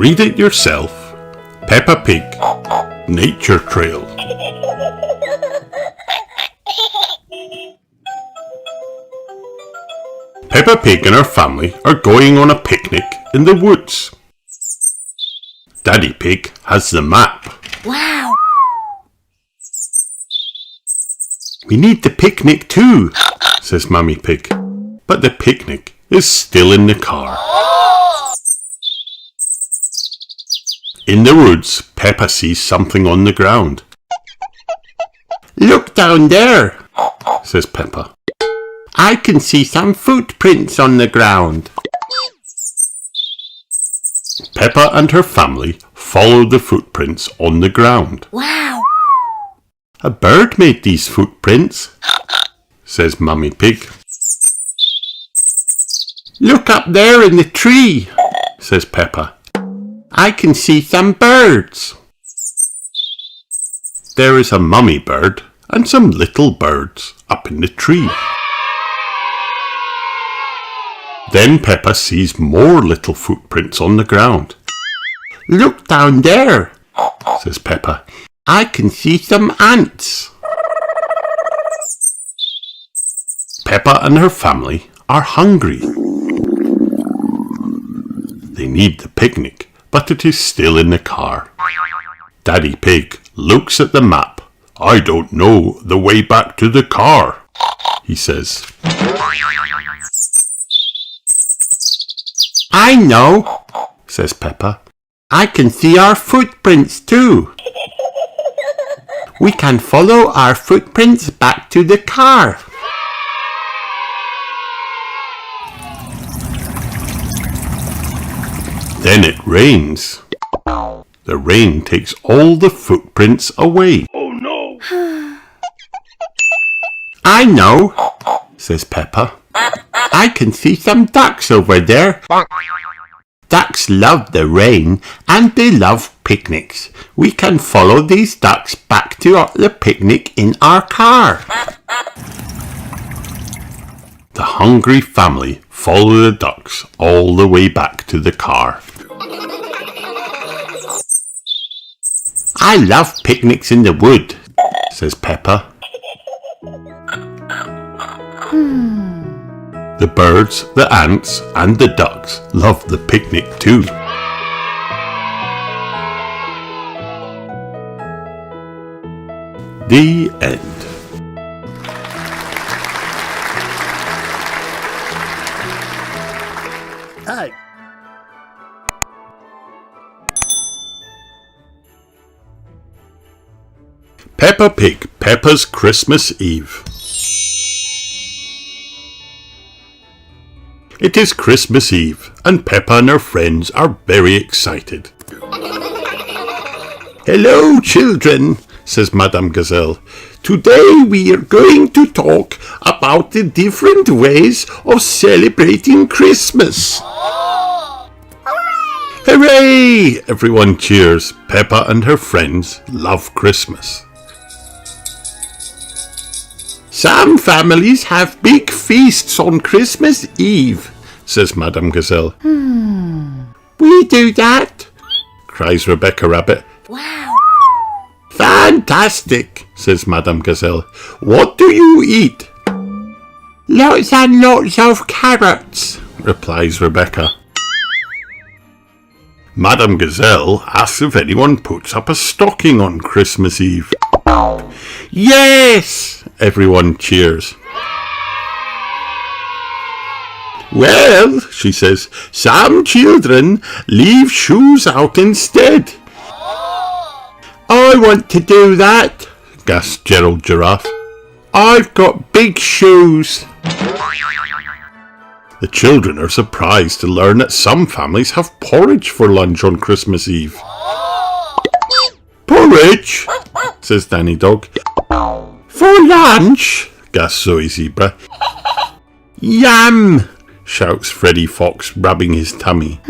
Read it yourself. Peppa Pig Nature Trail. Peppa Pig and her family are going on a picnic in the woods. Daddy Pig has the map. Wow! We need the picnic too, says Mummy Pig. But the picnic is still in the car. In the woods, Peppa sees something on the ground. Look down there, says Peppa. I can see some footprints on the ground. Peppa and her family follow the footprints on the ground. Wow! A bird made these footprints, says Mummy Pig. Look up there in the tree, says Peppa. I can see some birds. There is a mummy bird and some little birds up in the tree. Then Peppa sees more little footprints on the ground. Look down there, says Peppa. I can see some ants. Peppa and her family are hungry. They need the picnic, but it is still in the car. Daddy Pig looks at the map. I don't know the way back to the car, he says. I know, says Peppa. I can see our footprints too. We can follow our footprints back to the car. Then it rains. The rain takes all the footprints away. Oh no! I know, says Peppa. I can see some ducks over there. Ducks love the rain and they love picnics. We can follow these ducks back to the picnic in our car. The hungry family follow the ducks all the way back to the car. I love picnics in the wood, says Peppa. The birds, the ants and the ducks love the picnic too. The end. Hi. Peppa Pig, Peppa's Christmas Eve. It is Christmas Eve, and Peppa and her friends are very excited. Hello, children, says Madame Gazelle. Today we are going to talk about the different ways of celebrating Christmas. Hooray! Everyone cheers. Peppa and her friends love Christmas. Some families have big feasts on Christmas Eve, says Madame Gazelle. We do that, cries Rebecca Rabbit. Wow! Fantastic, says Madame Gazelle. What do you eat? Lots and lots of carrots, replies Rebecca. Madame Gazelle asks if anyone puts up a stocking on Christmas Eve. Yes! Everyone cheers. Well, she says, some children leave shoes out instead. I want to do that, gasped Gerald Giraffe. I've got big shoes. The children are surprised to learn that some families have porridge for lunch on Christmas Eve. Porridge, says Danny Dog. For lunch, gasps Zoe Zebra. Yum, shouts Freddy Fox, rubbing his tummy.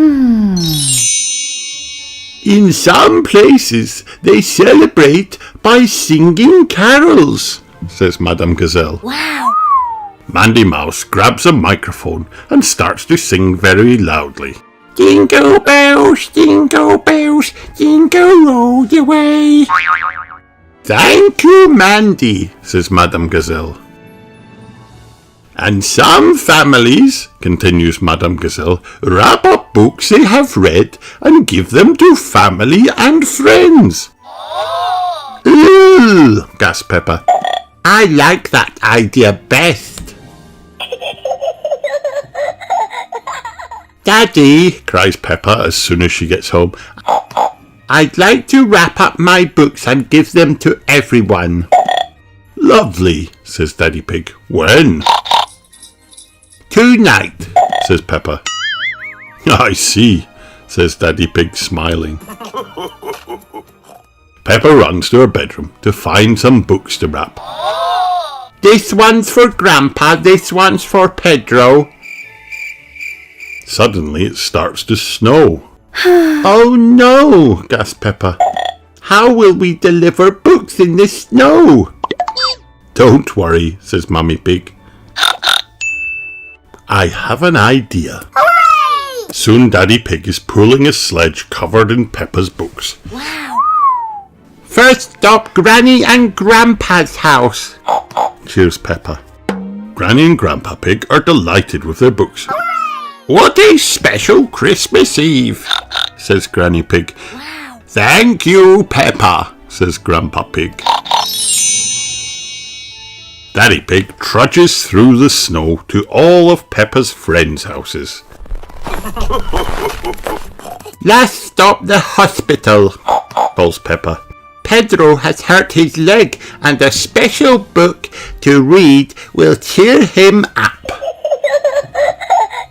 In some places, they celebrate by singing carols, says Madame Gazelle. Wow! Mandy Mouse grabs a microphone and starts to sing very loudly. jingle bells, jingle all the way. Thank you, Mandy, says Madame Gazelle. And some families, continues Madame Gazelle, wrap up books they have read and give them to family and friends. Ooh, gasped Peppa. I like that idea best. Daddy, cries Peppa as soon as she gets home, I'd like to wrap up my books and give them to everyone. Lovely, says Daddy Pig. When? Tonight, says Peppa. I see, says Daddy Pig, smiling. Peppa runs to her bedroom to find some books to wrap. This one's for Grandpa, this one's for Pedro. Suddenly it starts to snow. Oh no, gasped Peppa. How will we deliver books in the snow? Don't worry, says Mummy Pig. I have an idea. Hooray! Soon Daddy Pig is pulling a sledge covered in Peppa's books. Wow! First stop, Granny and Grandpa's house, cheers Peppa. Granny and Grandpa Pig are delighted with their books. Hooray! What a special Christmas Eve, says Granny Pig. Wow! Thank you, Peppa, says Grandpa Pig. Daddy Pig trudges through the snow to all of Peppa's friends' houses. Last stop, the hospital, calls Peppa. Pedro has hurt his leg and a special book to read will cheer him up.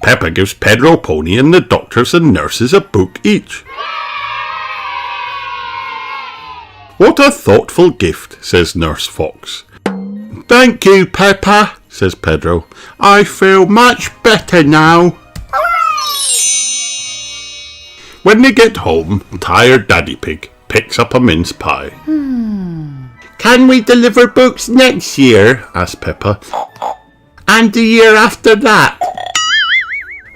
Peppa gives Pedro Pony and the doctors and nurses a book each. What a thoughtful gift, says Nurse Fox. Thank you, Peppa, says Pedro. I feel much better now. Hooray! When they get home, tired Daddy Pig picks up a mince pie. Can we deliver books next year? Asks Peppa. And the year after that?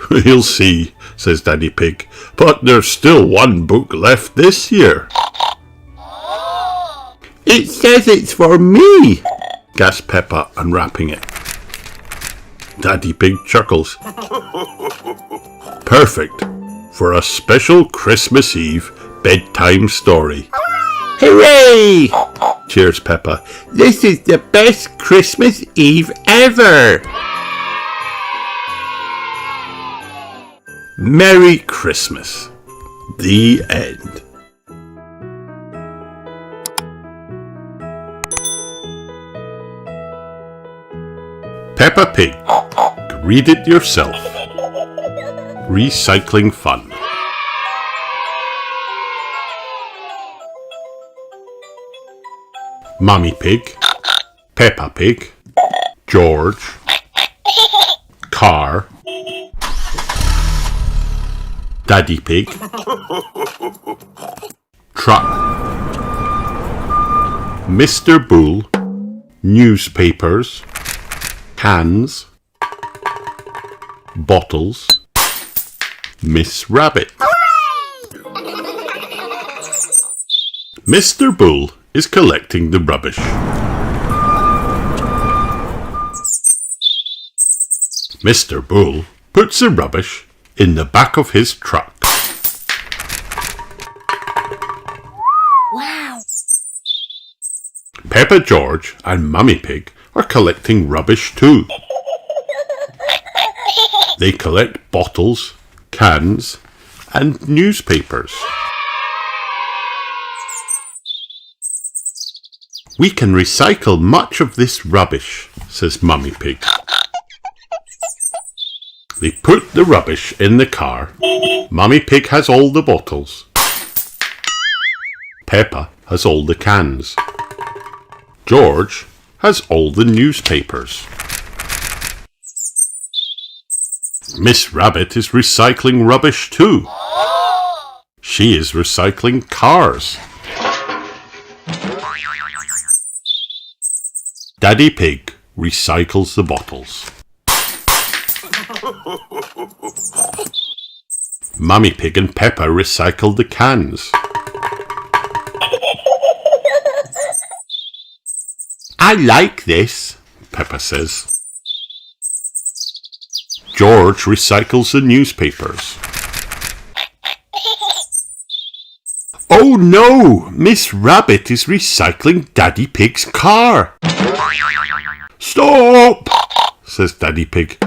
We'll see, says Daddy Pig. But there's still one book left this year. It says it's for me, gasped Peppa, unwrapping it. Daddy Pig chuckles. Perfect for a special Christmas Eve bedtime story. Hooray! Cheers Peppa. This is the best Christmas Eve ever. Merry Christmas. The end. Peppa Pig. Read it yourself. Recycling fun. Mummy Pig, Peppa Pig, George, Car, Daddy Pig, Truck, Mr. Bull, Newspapers, Cans, Bottles, Miss Rabbit. Mr. Bull is collecting the rubbish. Mr. Bull puts the rubbish in the back of his truck. Wow! Peppa, George and Mummy Pig are collecting rubbish too. They collect bottles, cans and newspapers. We can recycle much of this rubbish, says Mummy Pig. They put the rubbish in the car. Mummy Pig has all the bottles. Peppa has all the cans. George has all the newspapers. Miss Rabbit is recycling rubbish too. She is recycling cars. Daddy Pig recycles the bottles. Mummy Pig and Peppa recycled the cans. I like this, Peppa says. George recycles the newspapers. Oh no! Miss Rabbit is recycling Daddy Pig's car. Stop! Says Daddy Pig.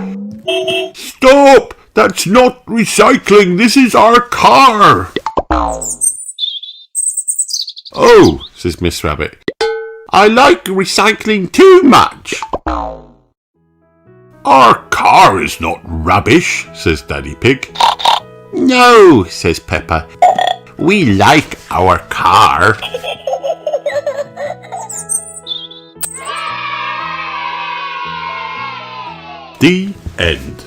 Stop! That's not recycling, this is our car! Oh, says Miss Rabbit. I like recycling too much. Our car is not rubbish, says Daddy Pig. No, says Peppa. We like our car. The end.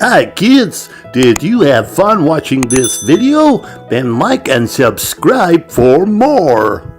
Hi kids, did you have fun watching this video? Then like and subscribe for more.